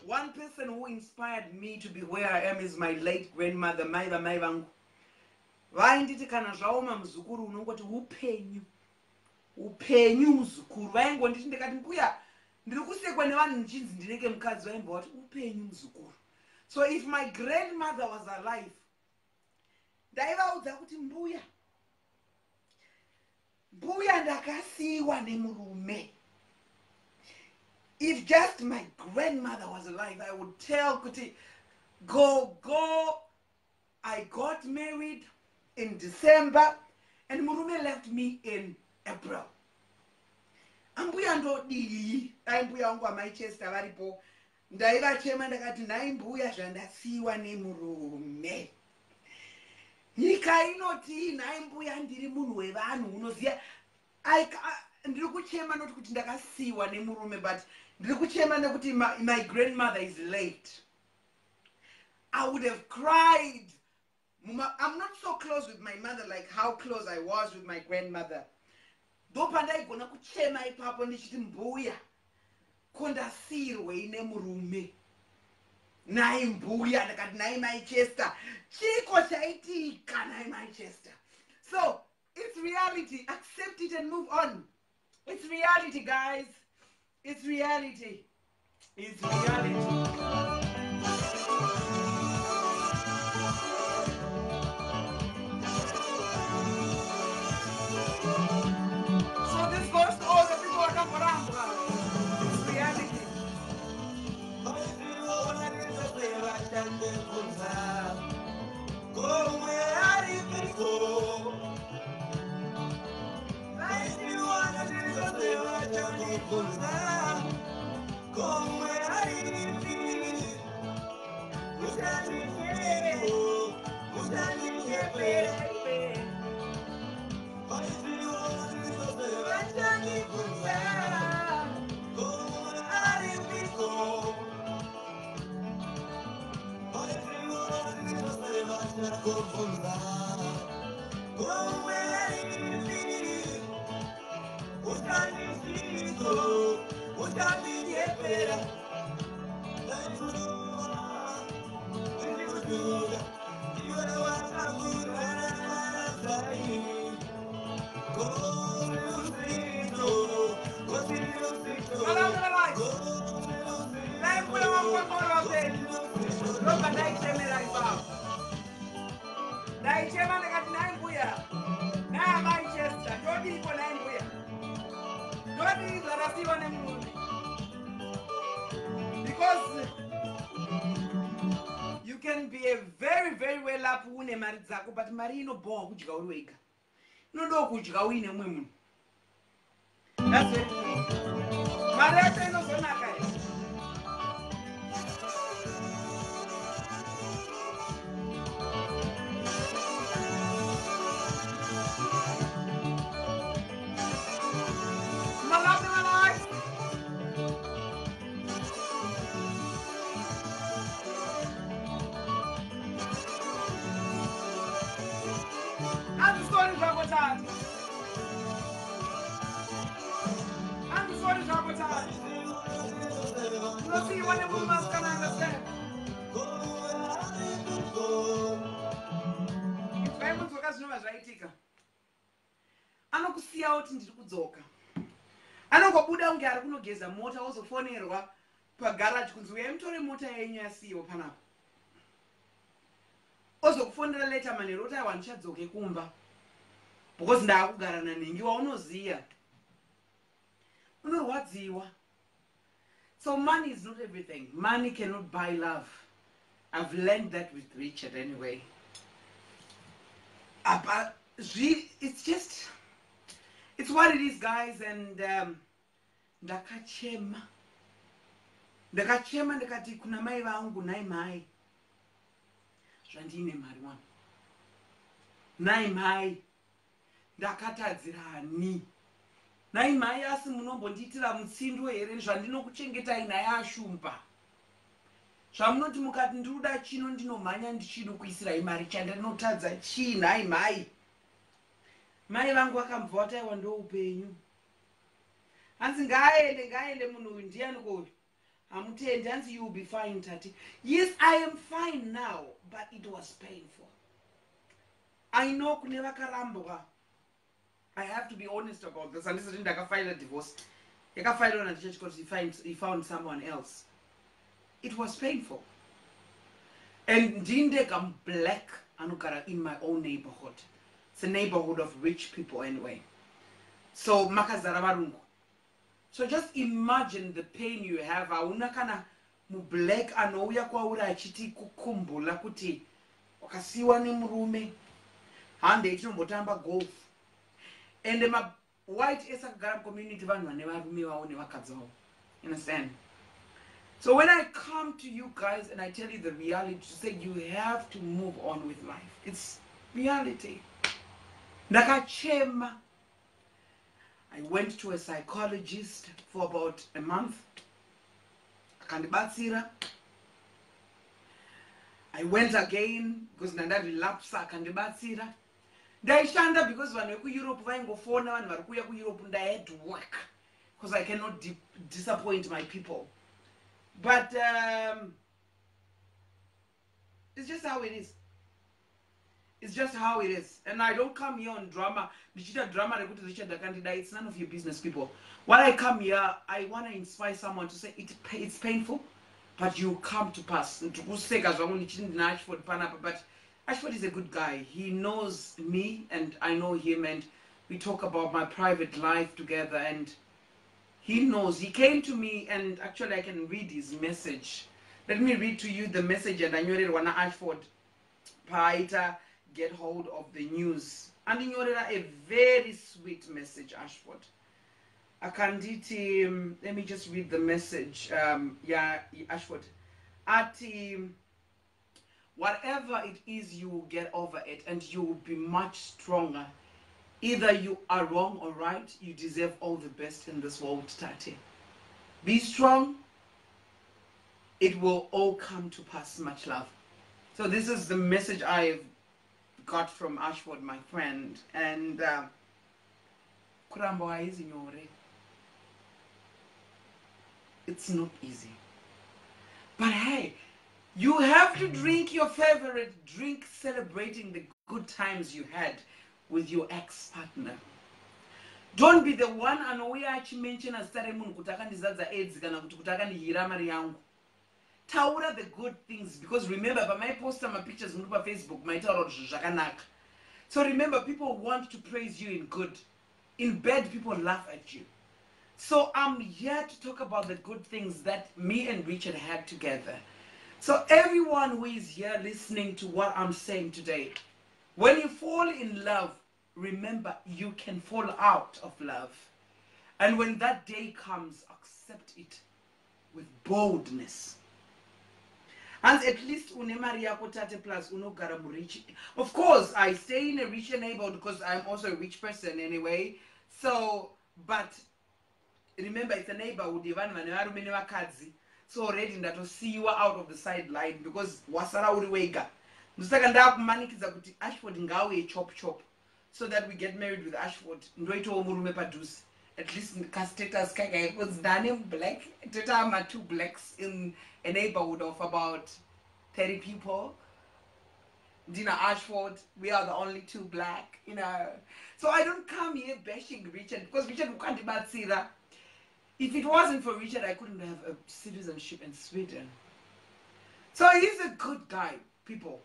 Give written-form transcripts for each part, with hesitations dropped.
One person who inspired me to be where I am is my late grandmother, Maiva Maivangu. Vainditi kana zvaoma muzukuru unongoti upenyu. Upenyu muzukuru. Vaingonditi ndikati mbuya ndiri kusekwa nevanhu nchinzi ndinenge mukadzi vaimboti upenyu muzukuru. So if my grandmother was alive, ndaivaudza kuti mbuya ndakasiiwa nemurume. If just my grandmother was alive, I would tell Kuti, go, I got married in December, and murume left me in April. Ambuya ndodii, mbuya wangu waManchester varipo. Ndaivachema ndakati nai mbuya zvandasiiwa nemurume. Nyika inoti nai mbuya ndiri munhu wevanhu unoziva. Ndiri kuchema noti kuti ndakasiiwa nemurume, but ndiri kuchema nekuti my grandmother is late. I would have cried. I'm not so close with my mother like how close I was with my grandmother. Ndopandaigona kuchema ipapo ndichiti mbuya kondasirwe nemurume. Nai mbuya ndakati nai Manchester. Chiko chaitika nai Manchester. So it's reality. Accept it and move on. It's reality, guys. It's reality. It's reality. So this goes to all the people who come around. It's reality. Because you can be a very, very well up une mari dzako, but mari inobowa kudya uri wega. Inoda kudya uine mumwe munhu. That's it. Mari yacho inozonaka here. Anokusiya kuti ndiri kudzoka. Anongobuda unge ari kunogeza mota ozofonerwa pagaraji kunzi uyai mutore mota yenyu yasiiwa panapa. Ozokufonera leta manheru oti aiwa ndichadzoke kumba. because ndakugara naningi waunoziya unorwadziwa. So money is not everything. Money cannot buy love. I've learned that with Richard anyway. It's just, it's what it is, guys. And ndakachema ndikati kuna mai vangu nai mai zvandine mari wangu nai mai ndakatadzirani nai mai asi munombondiitira mutsindo here zvandinokuchengetai naye ashumba zvamunoti mukati ndiruda chino ndinomhanya ndichinokuisirai mari chandinotadza chii nai mai mai vangu vakambva wataiwa ndoupenyu hanzi ngaende munhu uyu ndiani koyo hamutendi hanzi you will be fine tati. Yes, I am fine now, but it was painful. I know kune vakarambwa. I have to be honest about this. Handisati ndakafile a divorce. Yakafile on a church because he found someone else. It was painful. And ndindeka black anogara in my own neighborhood. It's a neighborhood of rich people anyway. So makazara varungu. So just imagine the pain you have. Hauna kana mublack anouya kwauri achiti kukumbula kuti wakasiwa nemurume hande itinombotamaba golf. And ma white esakagara community vanhu vane varume vavo nevakadzi vavo. You understand? So when I come to you guys and I tell you the reality, to say you have to move on with life. It's reality. Ndakachema. I went to a psychologist for about a month. Akandibatsira. I went again because nanda relapse akandibatsira. Ndaishanda because vanhu veku-Europe vaingofona vanhu vari kuuya ku-Europe and I had to work because I cannot disappoint my people. But it's just how it is. It's just how it is. And I don't come here on drama. It's none of your business, people. When I come here, I want to inspire someone to say it's painful, but you come to pass. But Ashford is a good guy. He knows me and I know him, and we talk about my private life together, and he knows. He came to me, and actually I can read his message. Let me read to you the message, and I knew it when Ashford Paita get hold of the news. And you know a very sweet message, Ashford. Akanditi, let me just read the message. Yeah, Ashford. Whatever it is, you will get over it and you will be much stronger. Either you are wrong or right, you deserve all the best in this world, Tati. Be strong. It will all come to pass. Much love. So this is the message I've got from Ashford, my friend. And it's not easy. But hey, you have to drink your favorite drink celebrating the good times you had with your ex-partner. Don't be the one anouya achimenshina zita remunhu kuti akandizadza AIDS kana kuti akandihira mari yangu. Taura the good things, because remember, my poster my pictures on Facebook, my zvakanaka. So remember, people want to praise you in good. In bad, people laugh at you. So I'm here to talk about the good things that me and Richard had together. So everyone who is here listening to what I'm saying today, when you fall in love, remember you can fall out of love. And when that day comes, accept it with boldness. And at least unemari yako tate plus unogara murichi. Of course, I stay in a richer neighborhood because I'm also a rich person anyway. So, but remember, it's a neighborhood. So already that see you out of the sideline because wasara uriwega. Musaka kumanikiza kuti Ashford ngawe chop so that we get married with Ashford. Ndoito omurume padus. At least in the status kaka was done black. Teta ama 2 blacks in a neighborhood of about 30 people. Dina Ashford, we are the only 2 black, you know. So I don't come here bashing Richard because Richard can't batsira. If it wasn't for Richard, I couldn't have a citizenship in Sweden. So he's a good guy, people.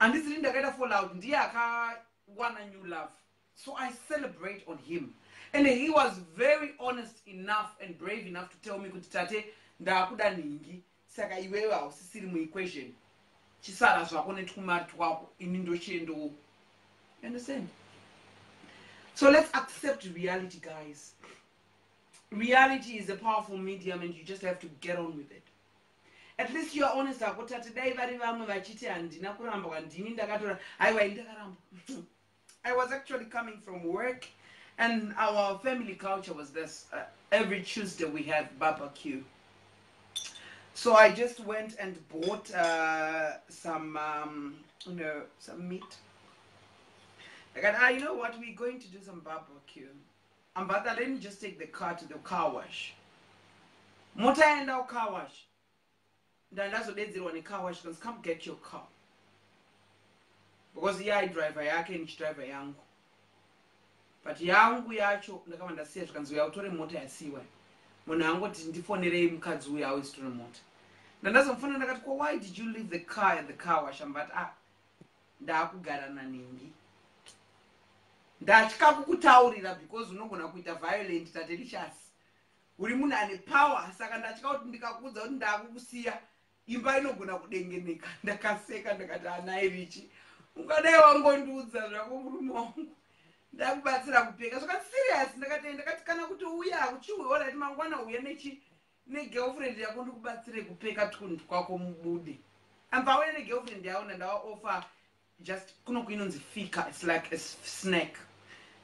And this didn't get a fallout. Ndiaka want a new love. So I celebrate on him. And he was very honest enough and brave enough to tell me kuti tate ndakuda ningi saka iwewe hausisiri muequation chisara zvako netwumari twako ini ndochiendowo. You understand? So let's accept reality, guys. Reality is a powerful medium and you just have to get on with it. At least you are honest. I was actually coming from work and our family culture was this. Every Tuesday we have barbecue. So I just went and bought some meat. Like, you know what, we're going to do some barbecue. But let me just take the car to the car wash. Mota and our car wash. Then that's what they did when the car wash comes, come get your car. Because I driver yake and driver yangu. But yangu yacho ndakamanda siya tukanzi yautore mota yasiwa. Mwana yangu tindifonere mukadzi uya awesitore mota. Ndandazomufuna ndakati kwa why did you leave the car at the car wash? But ndakugara naningi. Ndachika kukutaurira because unogona kuita violent tadelicious. Uri munhu ane power saka ndachika kuti ndikakuudza kuti ndakukusiya imba inogona kudengeneka. Ndakaseka ndakati anai richi ungadai wangondiudza zvako murume wangu ndakubatsira kupeka zvakati serious. Ndakati kana kuti uya uchiuora kuti mangwana uya negirlfriend yako ndikubatsire kupeka tunhu twako mubude. Ambauya negirlfriend yako ndandawaoffer just kuno kuinonzi fika, it's like a snack.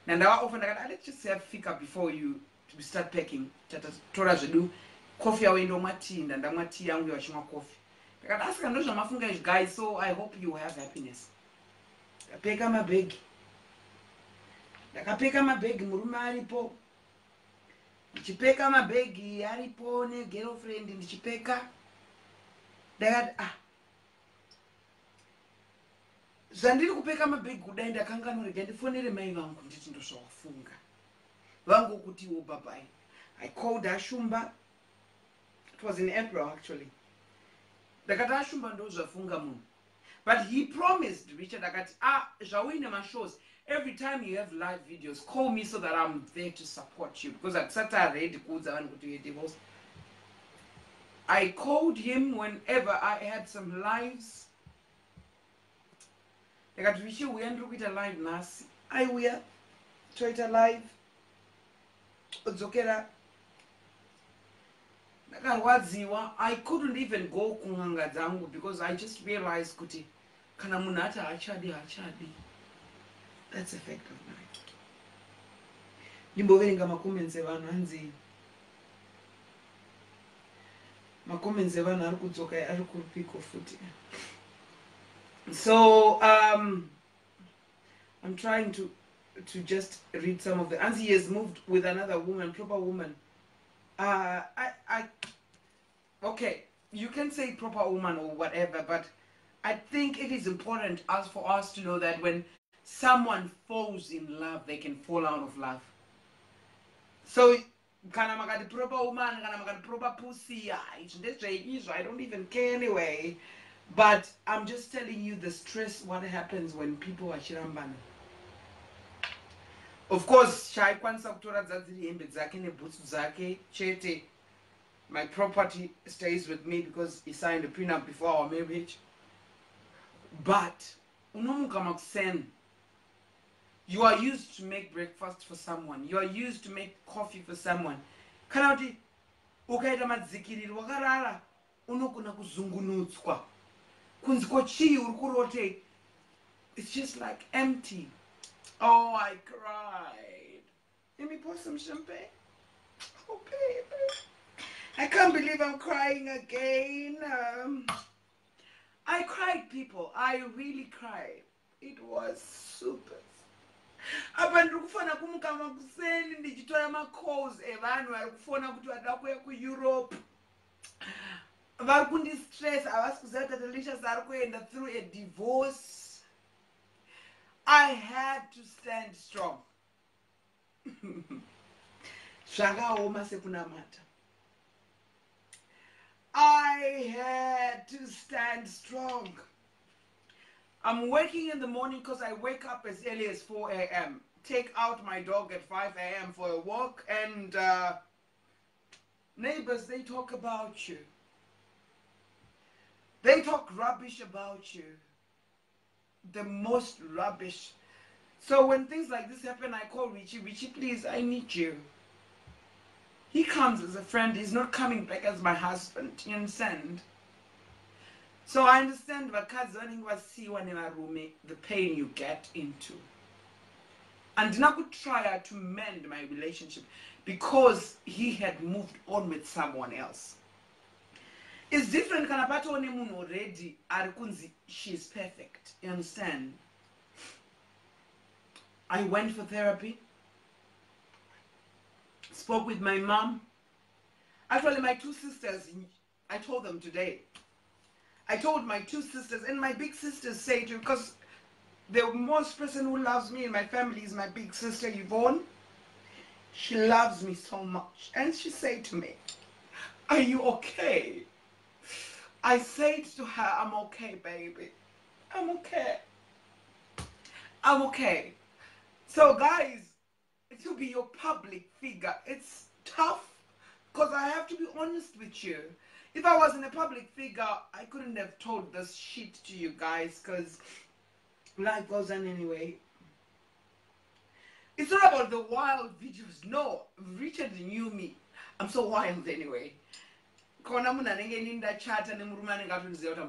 Nandawaoffer ndakati let's just have fika before you start packing. Tora zvedu coffee yawe ndomwa tea, ndandamwa tea yangu yachimwa coffee. Ndakati asika ndozvamafunga izvi guys, so I hope you have happiness. Ndakapeka mabhegi. Ndakapeka mabhegi murume aripo. Ndichipeka mabhegi aripo negirlfriend ndichipeka. Ndakati zvandiri kupeka mabhegi kudai ndakanganurega ndifonere mai vangu nditi ndozvawafunga. Vangu kutiwo bye. I called Ashumba. It was in April actually. Ndakati Ashumba ndozvafunga munhu. But he promised Richard akati zvauine mashows every time you have live videos call me so that I'm there to support you because at Saturday kuudza vanhu kuti you divorce. I called him whenever I had some lives. Ndakati Richi uya ndiri kuita live nhasi. Aiuya toita live. Udzokera ndakarwadziwa. I couldn't even go kun'anga dzangu because I just realized kuti kana munhu ati haachadi. That's a fact of life. Ndimboverenga macomments evanhu hanzi macomments evanhu ari kudzoka ari kurupiko futi. So I'm trying to just read some of the answers. He has moved with another woman, proper woman. Okay, you can say proper woman or whatever, but I think it is important for us to know that when someone falls in love, they can fall out of love. So, kana makati proper woman, kana makati proper pussy, I don't even care anyway. But I'm just telling you the stress, what happens when people are chirambana. Of course, shaikwanisa kutora dzadziri hembe dzake nebhutsu dzake chete. My property stays with me because he signed a prenup before our marriage. But unomuka makuseni. You are used to make breakfast for someone. You are used to make coffee for someone. Kana kuti ukaita madzikiriro wakarara unogona kuzungunutswa. Kunzi kochii uri kurotei. It's just like empty. Oh, I cried. Let me pour some champagne. Oh, baby. I can't believe I'm crying again. I cried, people. I really cried. It was super. Apa ndiri kufana kumuka makuseni ndichitora macalls evanhu vari kufona kuti vada kuuya kuEurope. Vari kundistress, havasi kuziva kuti Delicious ari kuenda through a divorce. I had to stand strong. Zvakaoma sekunamata. I had to stand strong. I'm working in the morning because I wake up as early as 4 a.m. take out my dog at 5 a.m. for a walk, and neighbors, they talk about you. They talk rubbish about you. The most rubbish. So when things like this happen, I call Richie. Richie, please, I need you. He comes as a friend. He's not coming back as my husband. You understand? So I understand the pain you get into. And I could try to mend my relationship because he had moved on with someone else. It's different. Already, she's perfect. You understand? I went for therapy. Spoke with my mom. Actually, my two sisters, I told them today. I told my two sisters, and my big sisters say to, because the most person who loves me in my family is my big sister Yvonne. She loves me so much. And she said to me, are you okay? I said to her, I'm okay, baby. I'm okay. I'm okay. So guys, to be your public figure, it's tough because I have to be honest with you. If I wasn't a public figure, I couldn't have told this shit to you guys because life goes on anyway. It's not about the wild videos. No, Richard knew me. I'm so wild anyway. I'm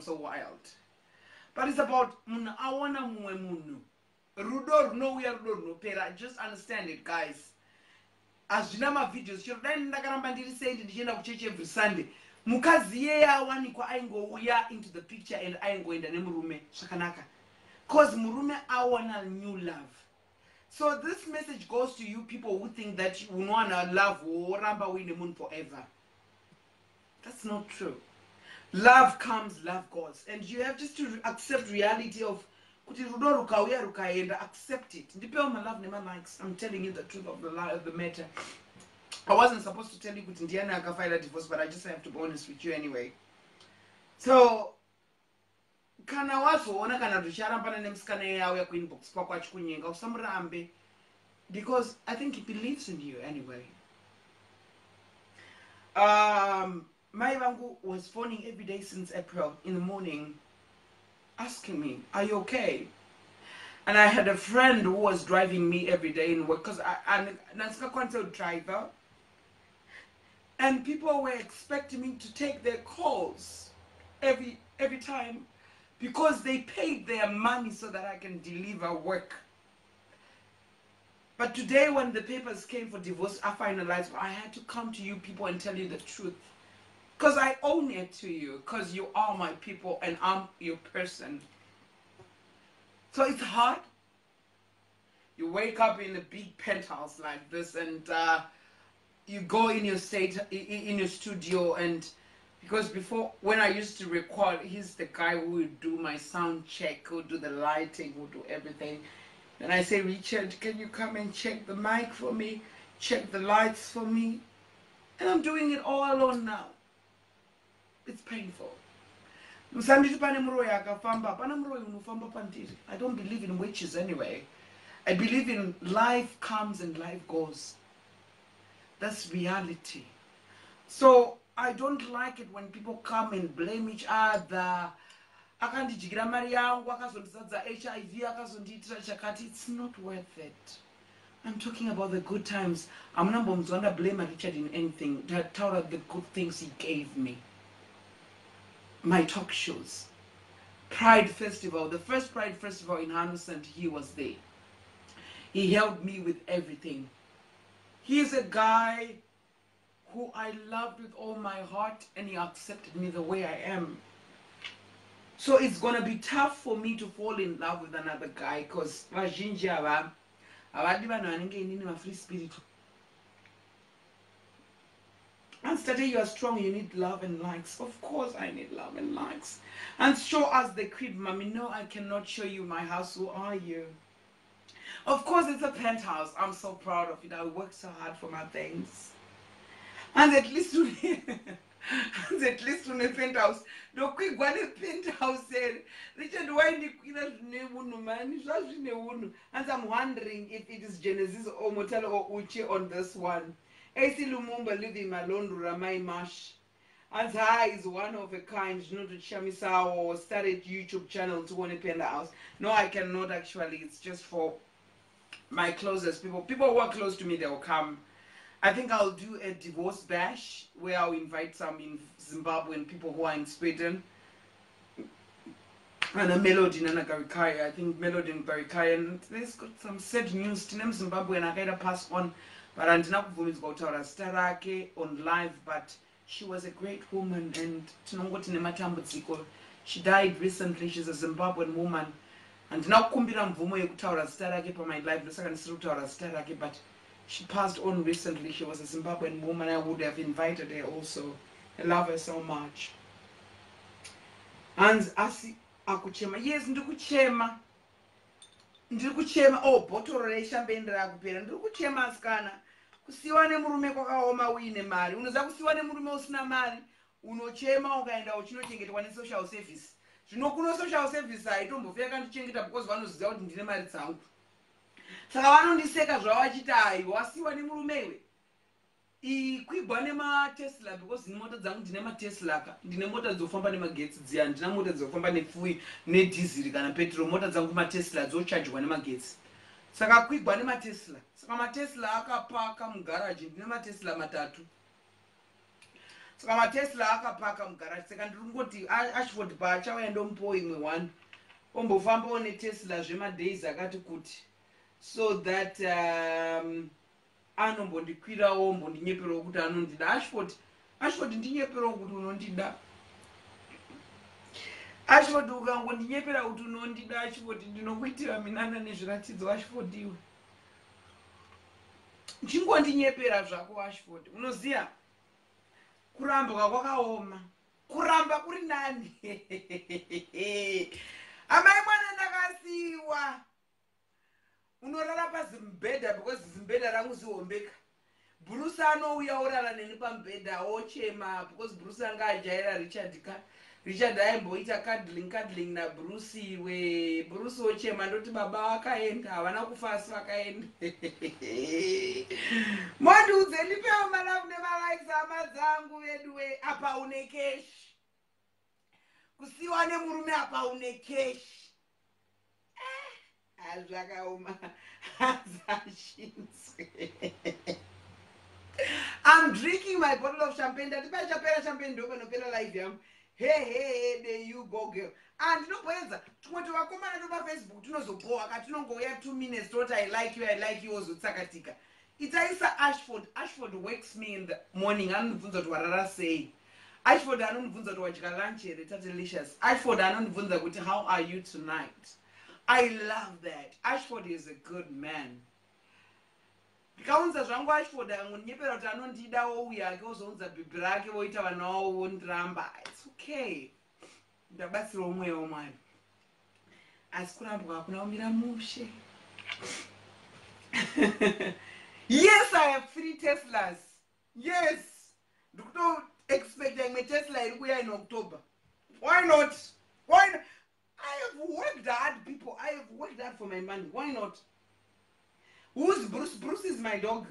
so wild. But it's about I wanna Rudor no we are no pera. Just understand it, guys. As you know my videos, you're then every Sunday. Mukazi ya wani kwa aingo ya into the picture and aingo in the name murume shakanaka. Cause murume I want a new love. So this message goes to you people who think that you wanna love or ramba in the moon forever. That's not true. Love comes, love goes, and you have just to accept reality of and accept it. I'm telling you the truth of the matter. I wasn't supposed to tell you that Indiana I can file a divorce, but I just have to be honest with you anyway. So, kana waso ona kana dushara mpana nemskana yawe ku inbox kwa chikunyenga usamurambe because I think he believes in you anyway. My Vangu was phoning every day since April in the morning, asking me, "Are you okay?" And I had a friend who was driving me every day in work because I'm a control driver. And people were expecting me to take their calls every time because they paid their money so that I can deliver work. But today when the papers came for divorce, I finalized, I had to come to you people and tell you the truth. Because I own it to you, because you are my people and I'm your person. So it's hard. You wake up in a big penthouse like this and you go in your studio, and because before when I used to record, he's the guy who would do my sound check, who would do the lighting, who would do everything. And I say, Richard, can you come and check the mic for me, check the lights for me? And I'm doing it all alone now. It's painful. I don't believe in witches anyway. I believe in life comes and life goes. That's reality. So I don't like it when people come and blame each other. It's not worth it. I'm talking about the good times. I'm not going to blame Richard in anything. Tell her the good things he gave me. My talk shows. Pride Festival. The first Pride Festival in Henderson, he was there. He helped me with everything. He's a guy who I loved with all my heart, and he accepted me the way I am. So it's going to be tough for me to fall in love with another guy because free spirit. And study you are strong, you need love and likes. Of course I need love and likes. And show us the crib, mommy. No, I cannot show you my house. Who are you? Of course it's a penthouse. I'm so proud of it. I work so hard for my things. And at least At least on a penthouse. No quick one a penthouse here. Richard, why did you man? And I'm wondering if it is Genesis or Motelo or Uche on this one. AC Lumumba living alone, Ramai Marsh. And I is one of a kind, not to Chamisa or started YouTube channel to one penthouse. No, I cannot actually. It's just for my closest people. People who are close to me, they will come. I think I'll do a divorce bash where I'll invite some in Zimbabwean people who are in Sweden. And a Melody and a Garikaya. I think Melody and Garikaya. And there's got some sad news to them Zimbabwe and I gotta pass on. But I did not perform Starake on live, but she was a great woman and she died recently. She's a Zimbabwean woman. And now kumbira mvumo yekutaura zita rake pa my life ndosaka ndisiri kutaura zita rake, but she passed on recently. She was a Zimbabwean woman. I would have invited her also. I love her so much. And asi akuchema. Yes, ndikuchema. Oh, botoro reshambe ndakupera. Ndikuchema asikana. Kusiwa nemurume kwakaoma uine mari. Unoza kusiwa nemurume usina mari. Unochema ukaenda uchinochengetwa nesocial service. Zvino kuno social service haitombofika kandichengeta because vanoziva kuti ndine mari dzangu. Saka vanondiseka zvavachita aiwa wasiwa nemurumewe. Kwigwa nematesla because ndine mota dzangu ndine matesla ka. Ndine mota dzofamba nemagetsi dziya, ndina mota dzofamba nepfuyi nedhiziri kana petrol. Mota dzangu matesla dzochargewa nemagetsi. Saka kwigwa nematesla. Saka matesla akapaka mugaraji. Ndine matesla matatu. Saka matesla akapaka mugaraji. Saka ndirikungoti Ashford paachauya ndomupo imwe one. Ombofambawo netesla zvemadays akati kuti. So that anombondikwirawo mbondinyeperawo kuti anondida. Ashford ndinyeperawo kuti unondida. Ashford ukangondinyepera kuti unondida Ashford ndinokuitira minana nezviratidzo Ashford iwe. Chingondinyepera zvako Ashford. Unoziya kuramba kwakaoma. Kuramba kuri nani. Amai mwana ndakasiwa. Unorara pazimbedha because zimbedha rangu zihombeka. Bruce anouya orara neni pambedha ochema because Bruce anga ajaira Richard aimboita cuddling na Bruce iwe. Bruce ochema ndoti baba vakaenda havana kufa asi vakaenda. Mondiudze ndipewo malavu nemalikes hama dzangu veduwe apa une cash. Kusiwa nemurume apa une cash. I'm drinking my bottle of champagne. Champagne live. Hey, there you go, girl. And no poenza. Tumoto wakoma na doba Facebook. Tunozopoa. Katunongoya 2 minutes. Don't I like you. Ozo tsakatika. Itaisa Ashford. Ashford wakes me in the morning. Anonivunza tu warara say. Ashford anonivunza tu wachika lunch. Delicious. Ashford anonivunza kuti how are you tonight? I love that. Ashford is a good man. Kaunza zvangu Ashford angonyepera kuti anondida ouya ake ozounza bhibi rake voita vana vavo vondiramba. It's okay. Ndabatsira umwe womwari. Asi kurambwa hakuna umira mushe. Yes, I have 3 Teslas. Yes. Ndikuto expecting my Tesla iri kuya in October. Why not? Why not? I have worked hard, people. I have worked hard for my money. Why not? Who's Bruce? Bruce is my dog.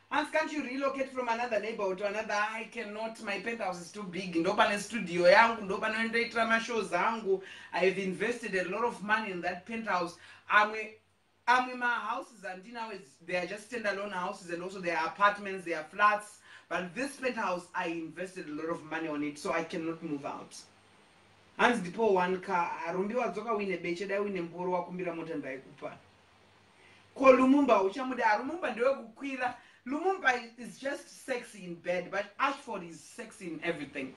And can't you relocate from another neighborhood to another? I cannot. My penthouse is too big. Ndopane studio yangu, ndopane ndoitira mashows zangu. I have invested a lot of money in that penthouse. I'm in my houses, and now they are just standalone houses, and also there are apartments, there are flats. But this penthouse, I invested a lot of money on it, so I cannot move out. Hands ndipo 1 car arumbiwa dzoka wine beche dai wine mboro wakumbira mota ndaikupa. Ko Lumumba uchamuda Lumumba ndewe kukwira. Lumumba is just sexy in bed, but Ashford is sexy in everything.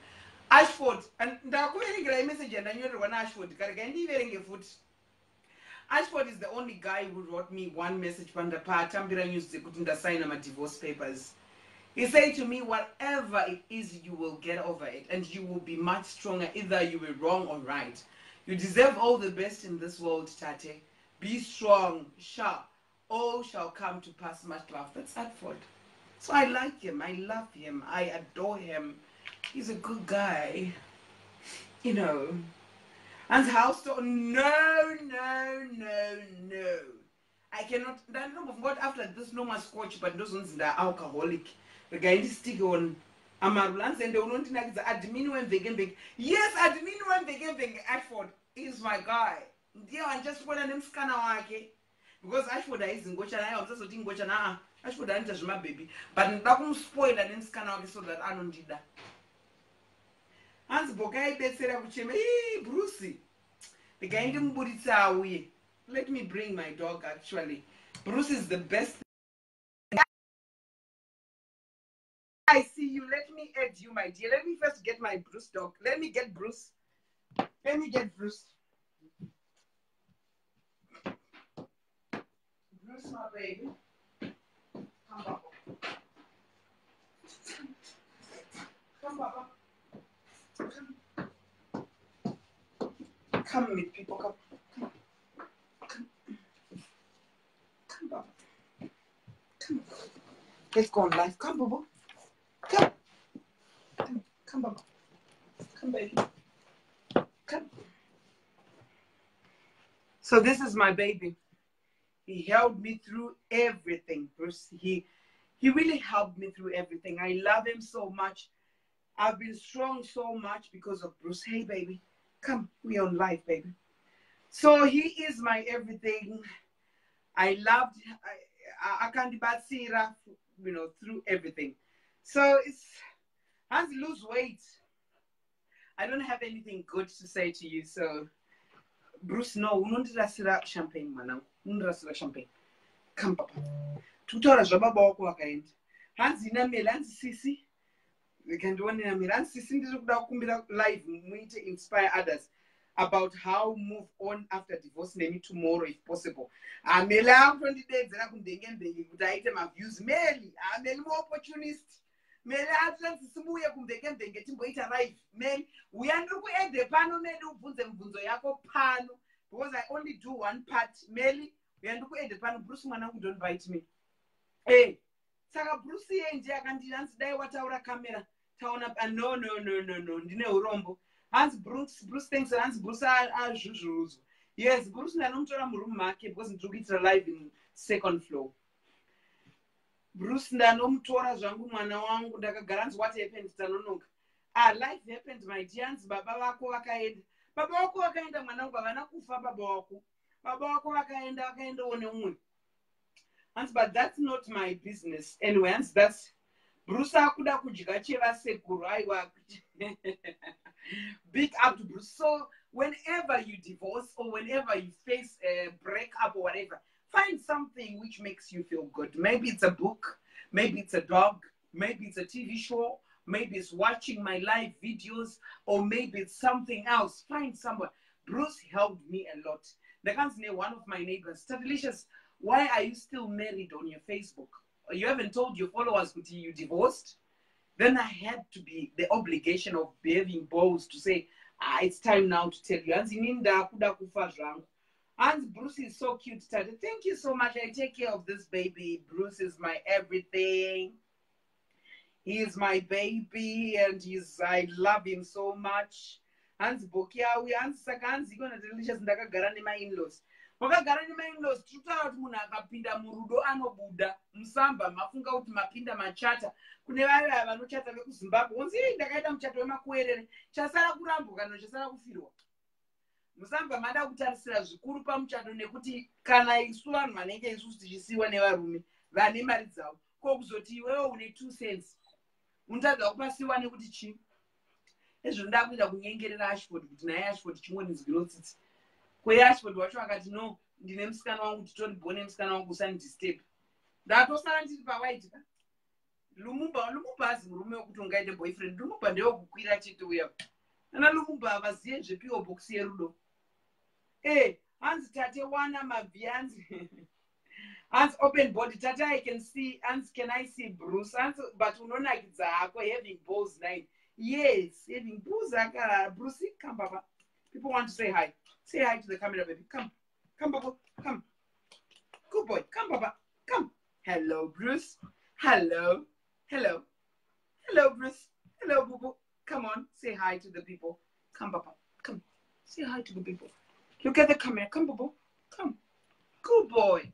Ashford, and ndakuverengira message yandanyorerwa na Ashford kareka ndiverenge futi. Ashford is the only guy who wrote me one message panda pa atambira news kuti ndasign my divorce papers. He said to me, whatever it is, you will get over it. And you will be much stronger. Either you were wrong or right. You deserve all the best in this world, Tate. Be strong, sharp. All shall come to pass. Much love. That's Ashford. So I like him. I love him. I adore him. He's a good guy. You know. And house to no. I cannot. That no of God after this no more scotch, but those ones that are alcoholic. The guy is stick on Amarulans and the one thing like the admin when they get. Yes, admin when they get Ashford is my guy. Yeah, I just put a name scanner because Ashford is in Gocha. I was also thinking Gocha. Ashford enters my baby, but that won't spoil a name scanner so that I don't do that. Hans Bogai bet said, hey, Brucey. The guy didn't put it away. Let me bring my dog actually. Bruce is the best. I see you. Let me add you, my dear. Let me first get my Bruce dog. Let me get Bruce. Let me get Bruce. Bruce, my baby. Come, Papa. Come, Papa. Come, meet people. Come. Come, Papa. Come. Let's go on live. Come, Bobo. Come. Come, Papa. Come, baby. Come. So this is my baby. He helped me through everything, Bruce. He really helped me through everything. I love him so much. I've been strong so much because of Bruce. Hey, baby. Come. We're on live, baby. So he is my everything. I loved, I can't Sira, through everything. So it's, as lose weight, I don't have anything good to say to you. So, Bruce, no, unondirasira champagne, man. Unondirasira champagne. Come, Papa. Tutora zvababa wako wakaenda. Hanzi inamela, hanzi sisi. We can do one inamela. Hanzi sisi ndiri kumbira live muite inspire others about how move on after divorce maybe tomorrow if possible. Amela 20 days zera kundenge kuti aite ma views meli. Ameli more opportunist. Meli atlansi simuye kundenge timboita live. Meli uyandiri kuende pano meli ubvunze mibvunzo yako pano because I only do one part. Meli uyandiri kuende pano Bruce mwanangu don't bite me. Hey, saka Bruce yenje akandiranzi dai wataura kamera taona no ndine urombo. Hans Bruce thinks that Hans Bruce are zhuzhuzhu. Yes, Bruce ndanomtora muroom make because ndikuitira live in second floor. Bruce ndanomtora zvangu mwana wangu ndakagara nzi what happened tanonoka. Life happened my dear. Hans baba vako vakaenda. Baba vako vakaenda mwana wangu havana kufa baba vako. Baba vako vakaenda one umwe. Hans, but that's not my business. Anyway, Hans, that's Bruce akuda kudya chevasekuru aiwa. Big up to Bruce. So whenever you divorce or whenever you face a breakup or whatever, find something which makes you feel good. Maybe it's a book, maybe it's a dog, maybe it's a TV show, maybe it's watching my live videos, or maybe it's something else. Find someone. Bruce helped me a lot. The company, one of my neighbors, Delicious, why are you still married on your Facebook? You haven't told your followers that you divorced? Then I had to be the obligation of behaving bold to say, it's time now to tell you. And Bruce is so cute. Thank you so much. I take care of this baby. Bruce is my everything. He is my baby, and I love him so much. Hans Bokiawi, Hans Sakanzi, gonna delicious ndakagara my in-laws. Wakagara nemainlaws tutaura kuti munhu akapinda murudo anobuda musamba mafunga kuti mapinda machata kune vaya vanochata vekuZimbabwe unzi ndakaita muchato wemakuerere chasara kurambuka chasara kufirwa musamba mada kutarisira zvikuru pamuchato nekuti kana isu vanhu vanenge isusu tichisiwa nevarume vane mari dzavo ko kuzoti iwewe une 2 cents unotadza kupasiwa nekuti chii ezvo ndoda kuita kunyengerera Ashford kuti naye Ashford chingonizwiro tsitsi Ashford wacho akati no ndine musikana wangu titoribone musikana wangu usandidisturb ndatosara ndiri pawaiti ka Lumumba azi murume wekuti ungaite boyfriend Lumumba ndewokukwira chete uya ana Lumumba avaziye zvepiwo box yerudo hanzi tate wana mabvi hanzi hanzi open body tate I can see hanzi can I see Bruce hanzi but unonakidza hako having balls 9 yes having balls Bruce come baba people want to say hi. Say hi to the camera, baby. Come. Come, Baba. Come. Good boy. Come, Baba. Come. Hello, Bruce. Hello. Hello. Hello, Bruce. Hello, Boo Boo. Come on, say hi to the people. Come, Papa. Come. Say hi to the people. Look at the camera. Come, Boo Boo. Come. Good boy.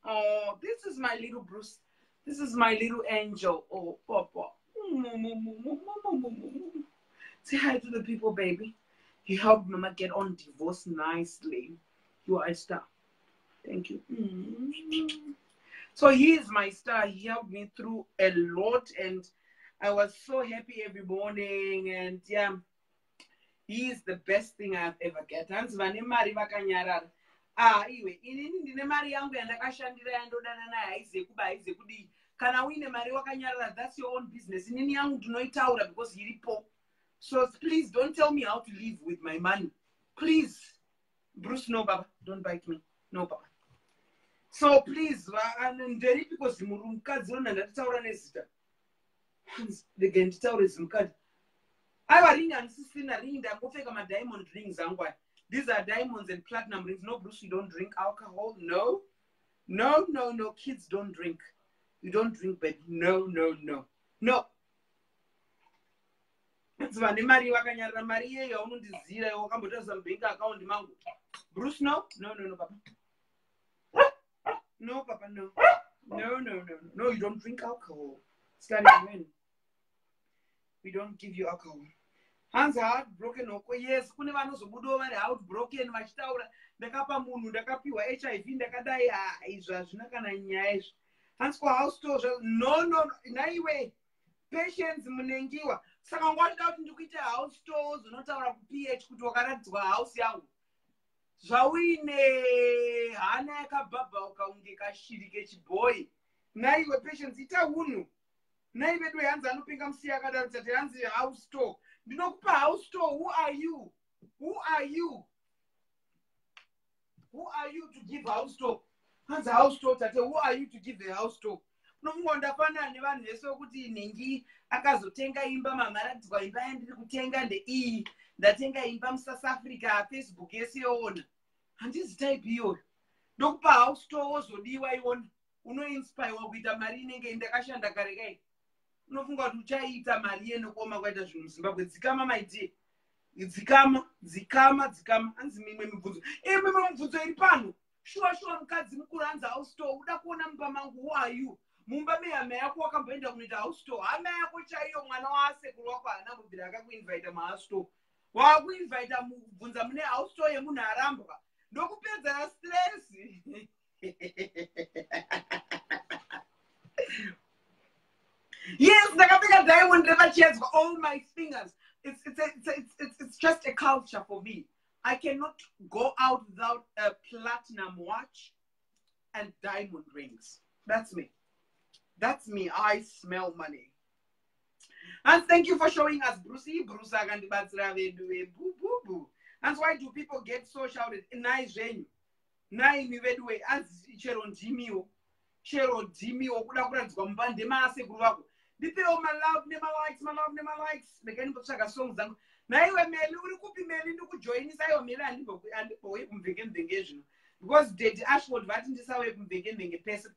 Oh, this is my little Bruce. This is my little angel. Oh, Papa. Say hi to the people, baby. You helped Mama get on divorce nicely. You are a star. Thank you. So he is my star. He helped me through a lot, and I was so happy every morning. And yeah, he is the best thing I've ever get. Hands vane mari vakanyarara. Iwe inini ndine mari yangu yandakashandira yandodana naye haize kuba haize kudi. Kana uine mari wakanyarara, that's your own business. Inini yangu ndinoitaura because iripo. So please don't tell me how to live with my money. Please. Bruce, no, Baba. Don't bite me. No, Baba. So please, nderi because murumukadzi ndandataura nezita. Ndege nditaure zimukadzi. Aiwa ring handisisina ring ndangopfeka madiamond rings angu. These are diamonds and platinum rings. No, Bruce, you don't drink alcohol. No. No, no, no. Kids don't drink. You don't drink, baby. No, no, no. No. Vane mari vakanyarara mari iyeyo yaunondizira iwe wakambotaridza mubank account mangu. Bruce, no. No, no, no, Papa. No, Papa, no. No, no, no, no. No, you don't drink alcohol. Starting when? We don't give you alcohol. Hands are heartbroken. Yes, kune vanozobudawo vari heartbroken vachitaura ndakapa munhu ndakapiwa HIV ndakadai izvo hazvina kana nyaya izvo. Hands kwa house stores. No, no, naiwe. Patience munengiwa. Saka ngwachida kuti ndikuita house stores unotaura ku-PH kuti wakaradzwa house yangu. Zvauine hana yakabhabhauka unge kashiri kechibhoyi. Naiwe Patience ita hunhu. Naive dwe hanzi anopinga musiya akadaro tati hanzi house store. Ndinokupa house store. Who are you? Who are you? Who are you to give house store? Hanzi house store tate. Who are you to give the house store? Unofunga ndafanana nevanhu vese vokuti Nengi akazotenga imba mamaradzwa imba yandiri kutenga ndeiyi ndatenga imba muSouth Africa Facebook yese yoona. Handizi type iyoyo. Ndokupa house store wozodiwa iwona. Unoinspirewa kuita mari inenge ndakashanda kare kai. Unofunga kuti uchaita mari yenokoma kwaita zvinhu muZimbabwe. Dzikama maiti. Dzikama. Hanzi mimwe mibvunzo. Mimwe mibvunzo iri pano. Shuwa mukadzi mukuru hanzi house store. Uda kuona mumba mangu. Who are you? Mumba mehama yako wakamboenda kunoita house store. Hama yako chaiyo mwana wasekuru wako haana mubvira akakuinvita mahouse store. Wakuinvita mubvunza mune house store yemunhu arambwa. Ndokupedza stress. Yes, ndakapfeka diamond ndakachedzwa all my fingers. It's just a culture for me. I cannot go out without a platinum watch and diamond rings. That's me. That's me. I smell money. And thank you for showing us Brucey. Bruce akandibatsira vedu boo. And why do people get so shouted? Nice venue. Nine vedu as chero ndimiwo. Kuda kuradzwa mbande masekuru vako. Ndipewo my love nema likes. Bekani kutsvaga songs zangu. Naiwe Meli uri kupi Meli ndikujoinisa iwo Meli andibhowe kumvenge zvino. Because Daddy Ashford vati ndisawe kumvenge pesi.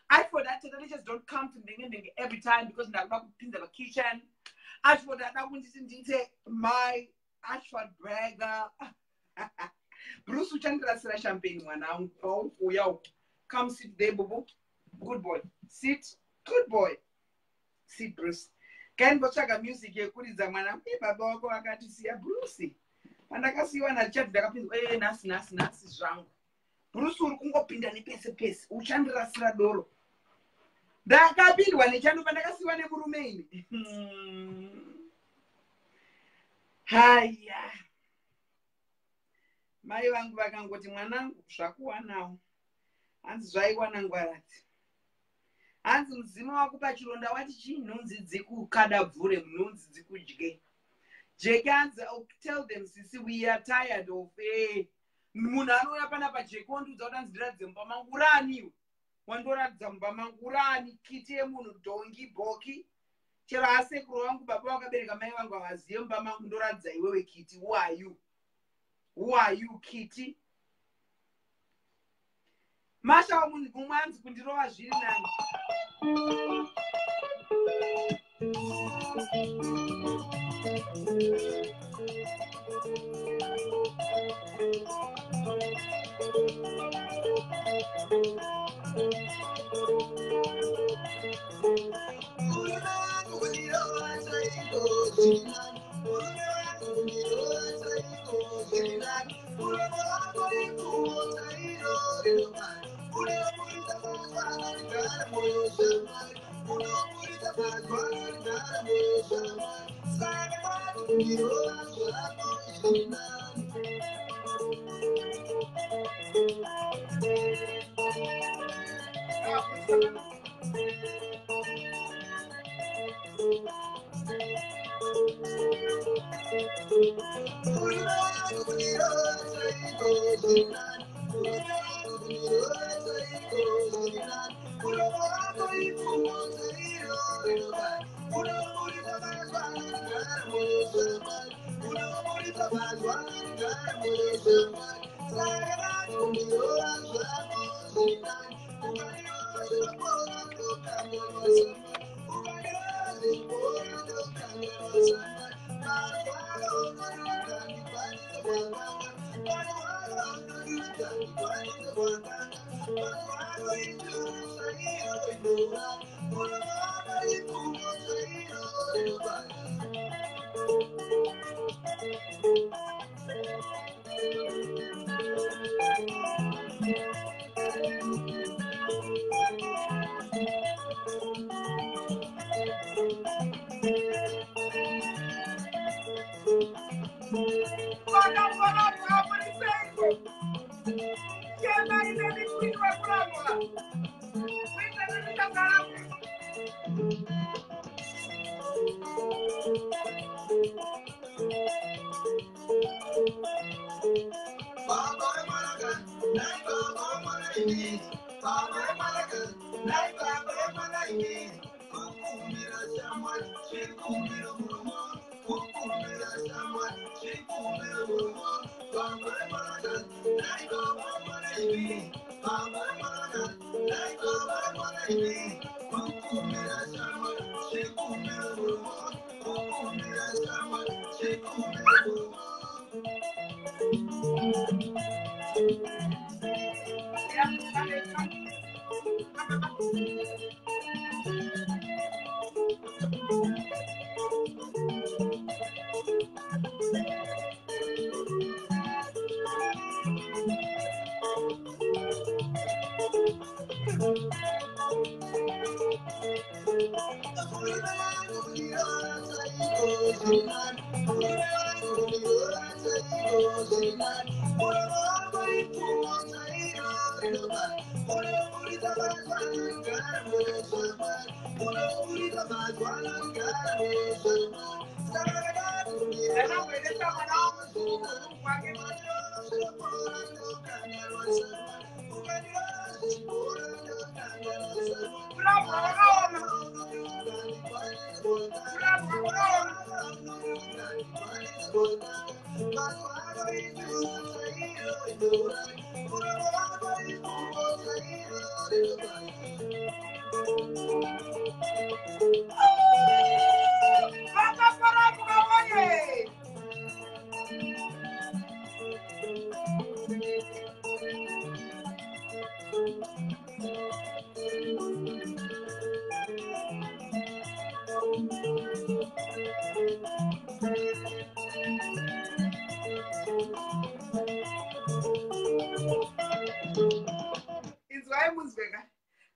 Ashford atete just don't come to mvenge every time because ndakuda kupinda pakitchen. Ashford adakunditi ndiite my Ashford bragger. Bruce uchandirasira champagne mwana wangu. Pauya. Come sit there, Bobo. Good boy. Sit. Good boy. Sit, Bruce. Can botsvaga music yekuridza mwana. Baba wako akatisiya Bruce. Pandakasiyiwa nachati ndakapinzwa nasi zvangu. Bruce uri kungopinda nepese. Uchandirasira doro. Ndakapindwa nechando pandakasiyiwa nemurume ini. Haya. Mai vangu vakangoti mwanangu zvakuwanawo. Hanzi zvaiwana ngwarati. Hanzi mudzimu wako pachironda wati chii? Nhunzi dzikukadabvure, nhunzi dzikudye. Jeke hanzi, tell them sisi we are tired of munhu anouya panapa Jeke ondiudza kuti hanzi ndiradze mumba mangu. Uraniwo? Wandoratidza mumba mangu. Urani? Kiti yemunhu, dhongi, bhoki. Chero asekuru vangu baba vakabereka mai vangu havazive mumba mangu. Ndoratidza iwewe kiti. Who are you? Who are you, kiti? Masha wamunhu kumwanzi kundirova zviri nani.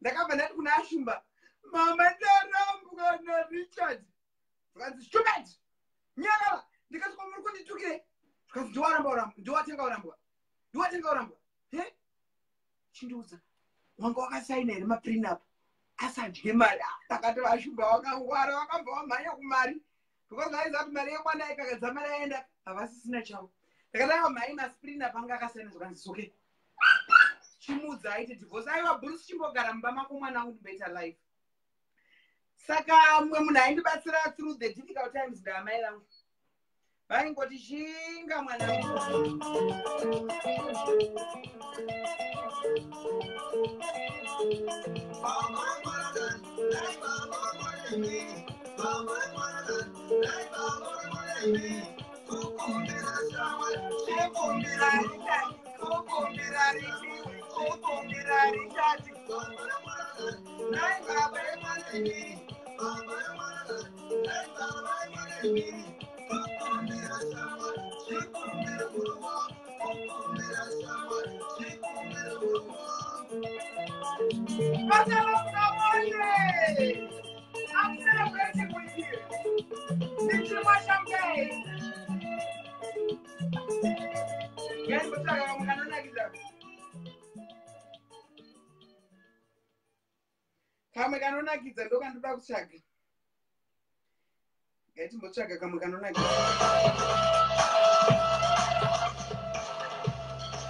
Ndakabva ndati kuna Ashumba, mama ndarambwa naRichard. Zvikanzi stupid. Nyakala, ndikasvika muri kunditukire. Zvikanzi ndiwatenga urambwa. He? Chindiudza. Wanga wakasaina here maprenup. Asadye mari. Ndakati Ashumba wakangwara wakabva wamhanya kumari. Because aiziva kuti mari yemwana ikakadza mari yaenda havasisina chavo. Ndakati wamhanya maprenup anga akasaina zvikanzi okay. Chimudza aite divorce. Aiwa Bruce chimbogara mumba mako mwana wangu better life. Saka mwe munhu aindibatsira through the difficult times ndaamai vangu. Vaingoti chinga mwana wangu. I'm celebrating with you. Did you watch champagne? Yes, but I'm gonna get that. Kama kanona kiza ndo kandoda kutsvaga. Ngatimbotsvaga kamwe kanona kiza.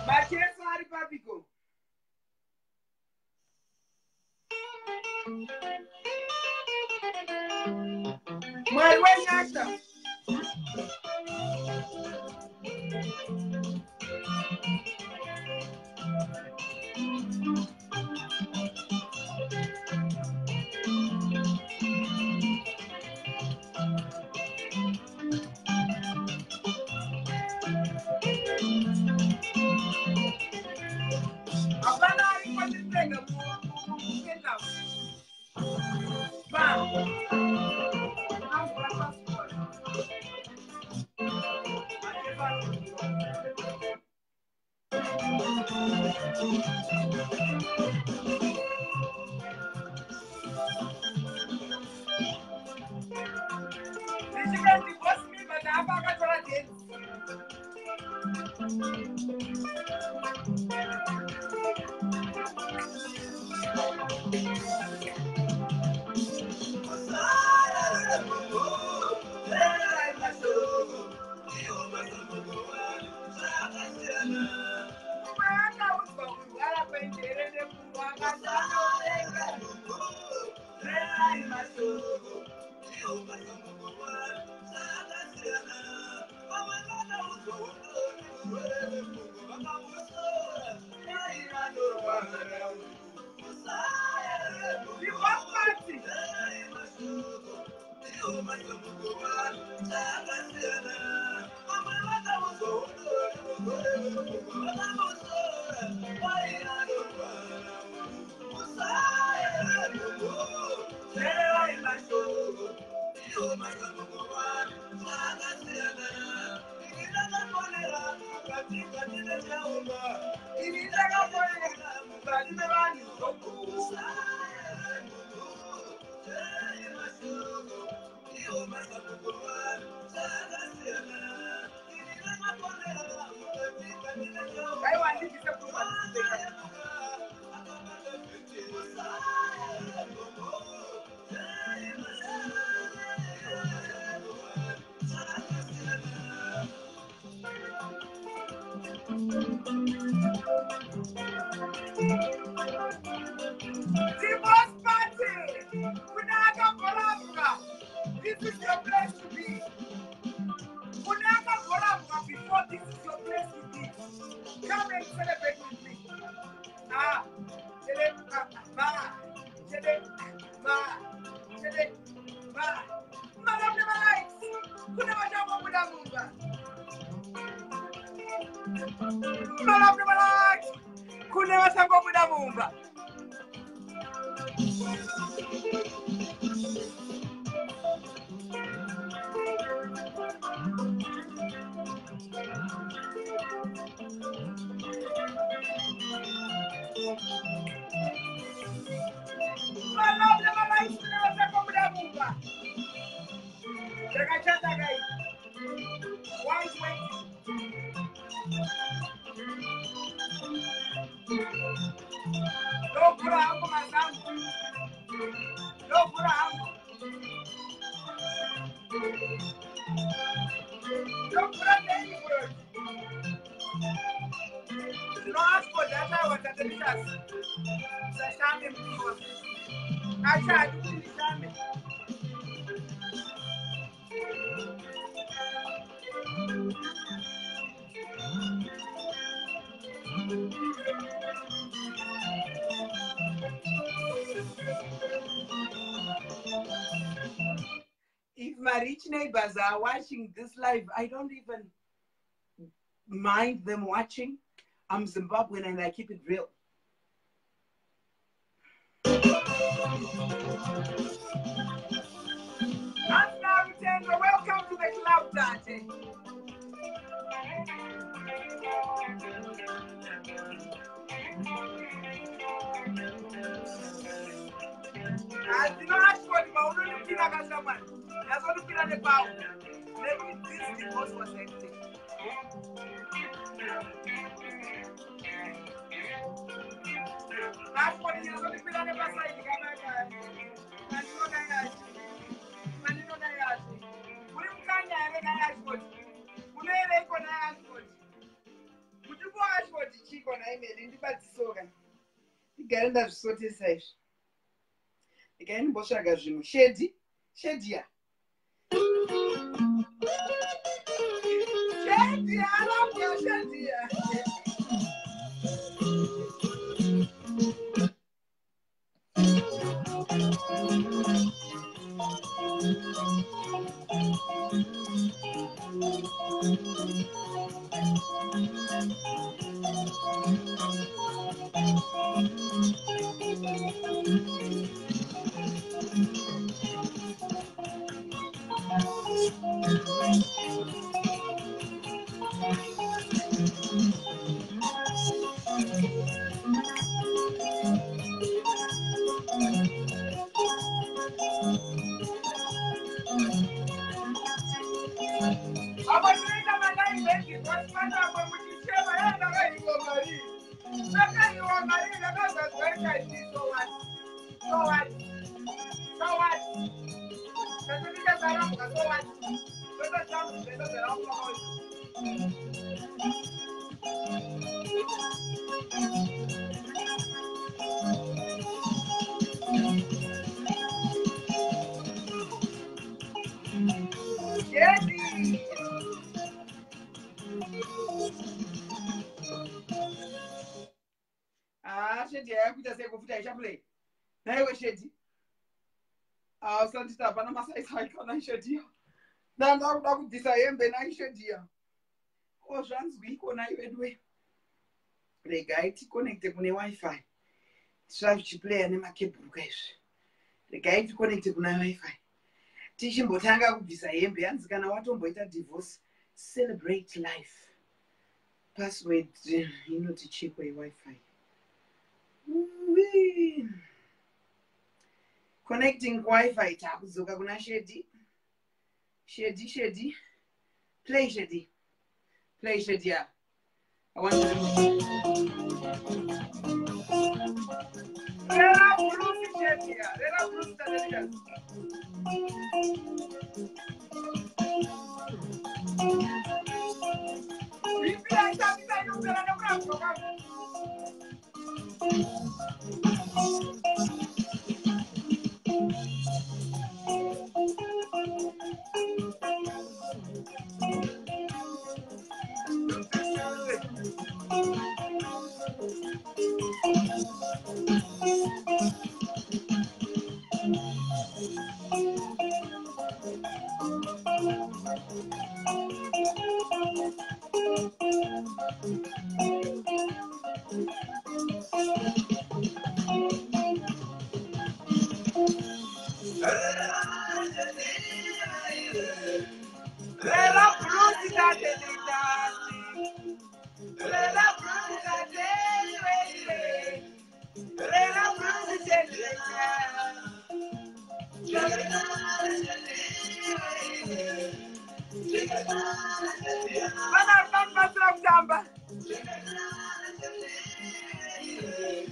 Macheso ari papiko. Mwari wenyasha. my rich neighbors are watching this live, I don't even mind them watching. I'm Zimbabwean and I keep it real. Welcome to the club, Dante. I do not ask for the mountain to kill a someone. That's what you kill on the bow. Maybe this divorce was hectic. That's what you know, the kill on the back side. Igenda zvisotesa izvi. Ndikaimbotsvaga zvinhu. Shedi ya. Shedi ya, I love you, Shedi ya. Shedi yakuita sekufuta ichaplay. Naiwe Shedi. Usandita pana masaisai kana Shedi. Ndakuda kubvisa hembe nai Shedi. Zvanzwi ikona iwedwe. Regai ticonnecte kune Wi-Fi. Zvichiplaya nemakebhuruka izvi. Regai ticonnecte kuna Wi-Fi. Tichimbotanga kubvisa hembe yanzi kana watomboita divorce, celebrate life. Password inotichekwa Wi-Fi. Connecting Wi-Fi takuzoka kuna Shedi. Shedi. Play Shedi. Yeah. I want to Shedi.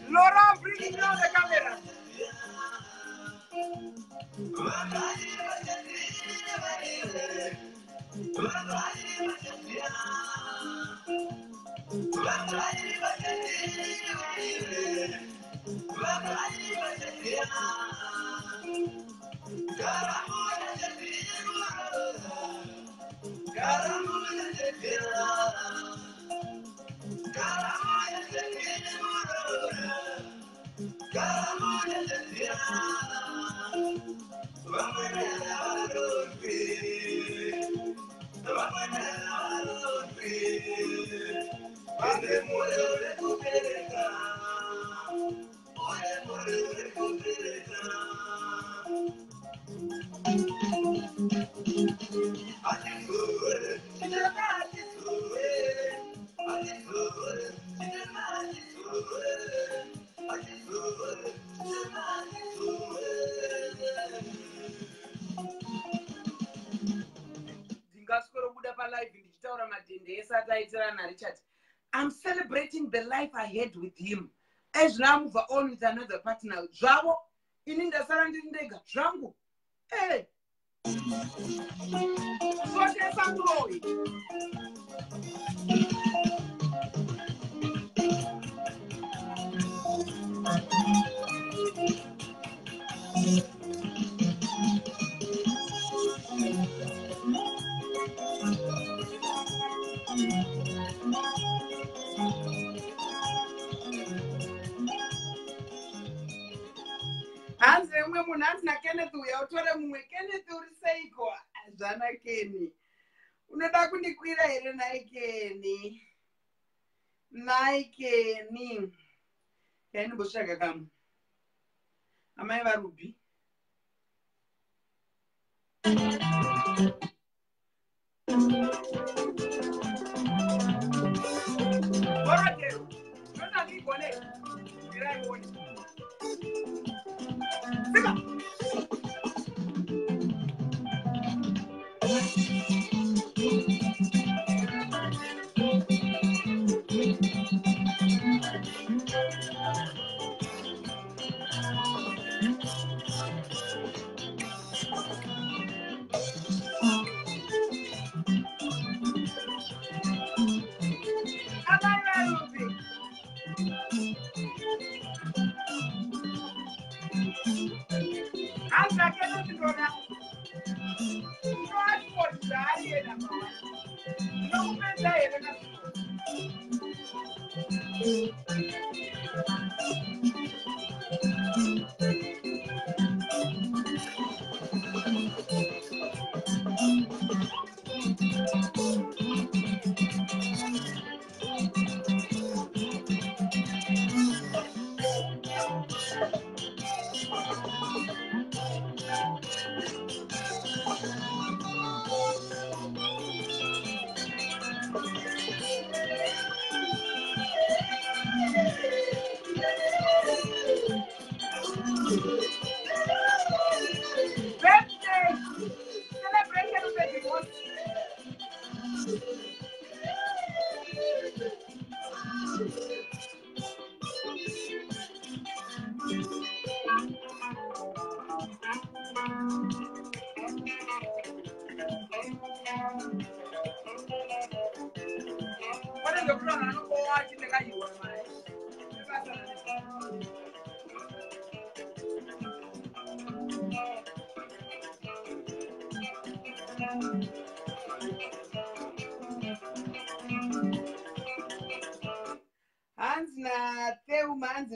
Laurent, bring it down the camera. I'm celebrating the life I had with him. As now move on with another partner. Javo, in the surrounding nigga, Django. Hey. So there's a glory. Hands and women, hands na Kenneth, we are told them we Kenneth to say, go as Anna Kenny. Unataka kunikwira here naikeni. Naikeni. Keni boshaka kama. Amai varubi. Bora kero. Nona nikone. Kirai boni. Sika.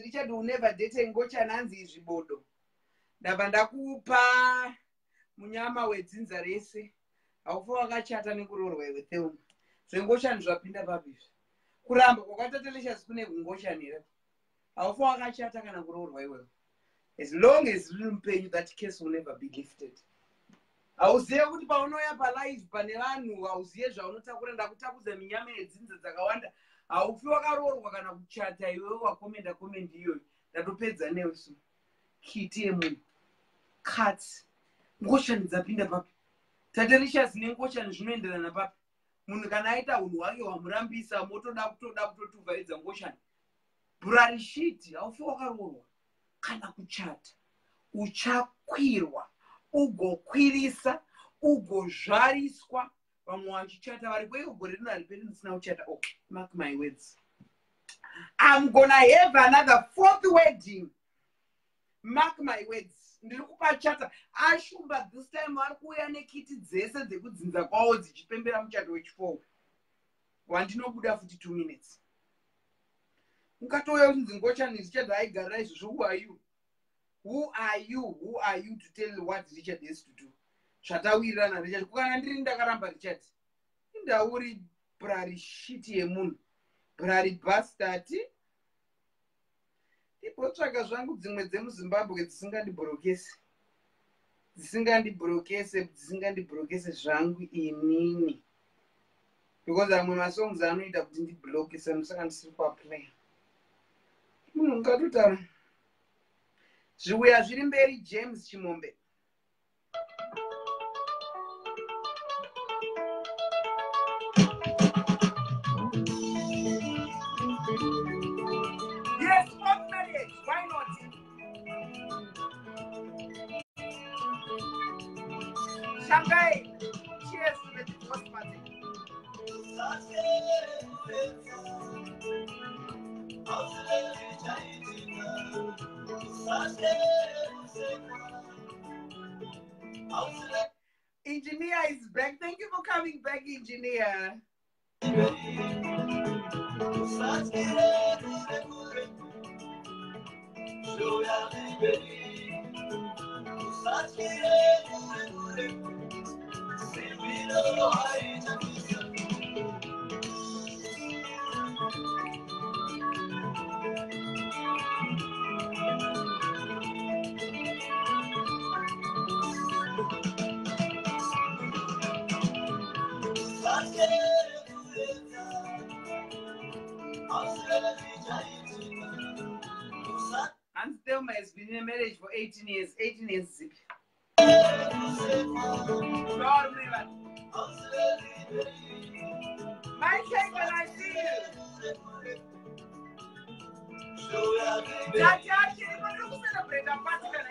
Richard will never date ngocha nanzi izvibodo. Ndabva ndakupa munyama wedzinza rese. Haufa wakachata nekuroorwa iwe Theuma. Zvengocha zvapinda pabizvi. Kuramba kwakatatelesha sikune ngocha nera. Haufa wakachata kana kuroorwa iwe. As long as uri mupenyu, that case will never be lifted. Hauziye kuti paunoya palive pane vanhu, hauziye zvaunotakura. Ndakutakuza minyama yedzinza dzakawanda. Haufi wakaroorwa kana kuchata iwe wakomenda komendi iyoyo. Ndatopedza newe su. Kiti yemunhu. Kati. Ngochani dzapinda papi. Taterishas nengochani zvinoenderana papi. Munhu kana aita unhu hwake wamurambisa motoda kutuvhaidza ngochani. Burarishiti haufi wakaroorwa kana kuchata. Uchakwirwa. Ugokwirisa. Ugozvariswa. Vamwe vachichata vari kweiko gore rino hari pedu ndisina kuchata. Okay, mark my words. I'm gonna have another 4th wedding. Mark my words. Ndiri kupachata. Ashumba this time vari kuuya nekiti dzese dzekudzinza kwawo dzichipembera muchato wechi4. Wandinobuda futi 2 minutes. Ukatouya kunzi ngochani zvichadza aigara izvozvo, who are you? Who are you to tell what Richard has to do? Zvatawirirana Richard. Kukana ndiri ndakaramba Richard. Indauri brari shiti yemunhu. Brari bastard. Ipotsvaga zvangu dzimwe dzemuZimbabwe dzisingandibrokese zvangu inini. Because amwe masongs anoita kuti ndiblokese saka ndisiri kuaplaya. Munhu ngatotaura. Zviuya zviri mberi James Chimombe. Yes, fuck marriage. Why not? Shanghai. Cheers to the divorce party. Engineer is back. Thank you for coming back, engineer. And Thelma has been in marriage for 18 years. 18 years. My cake, when I see you. Jaji, you want to celebrate a party when I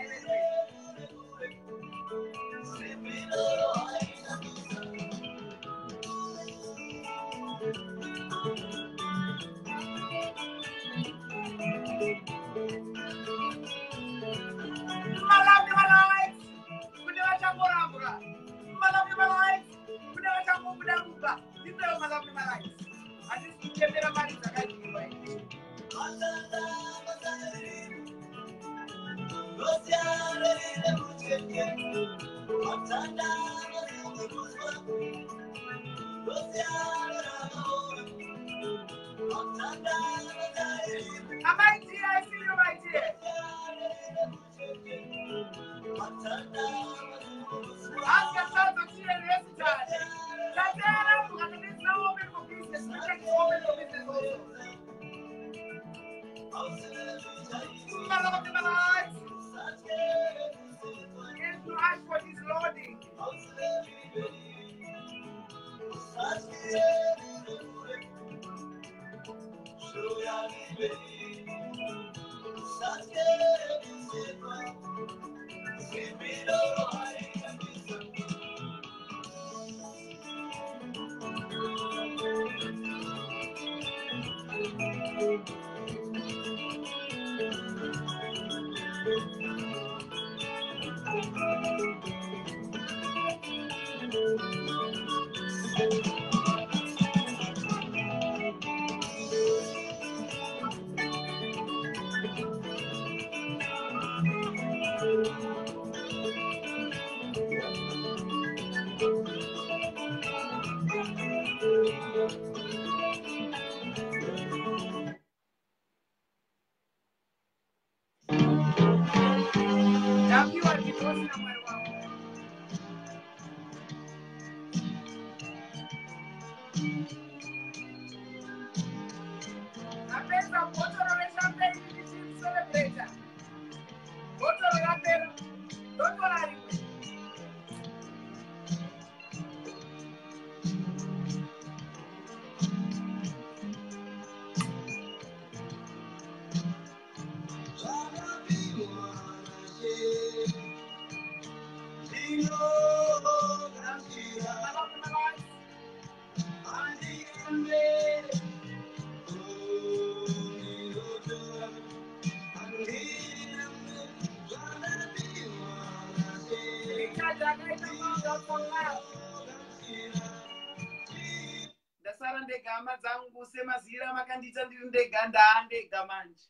ndasara ndega hama dzangu semazira makandita ndiri ndega ndaandega manje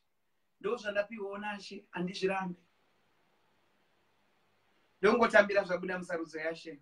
ndozvandapiwawo naShe handizvirambe ndongotambira zvabuda musarudzo yashe.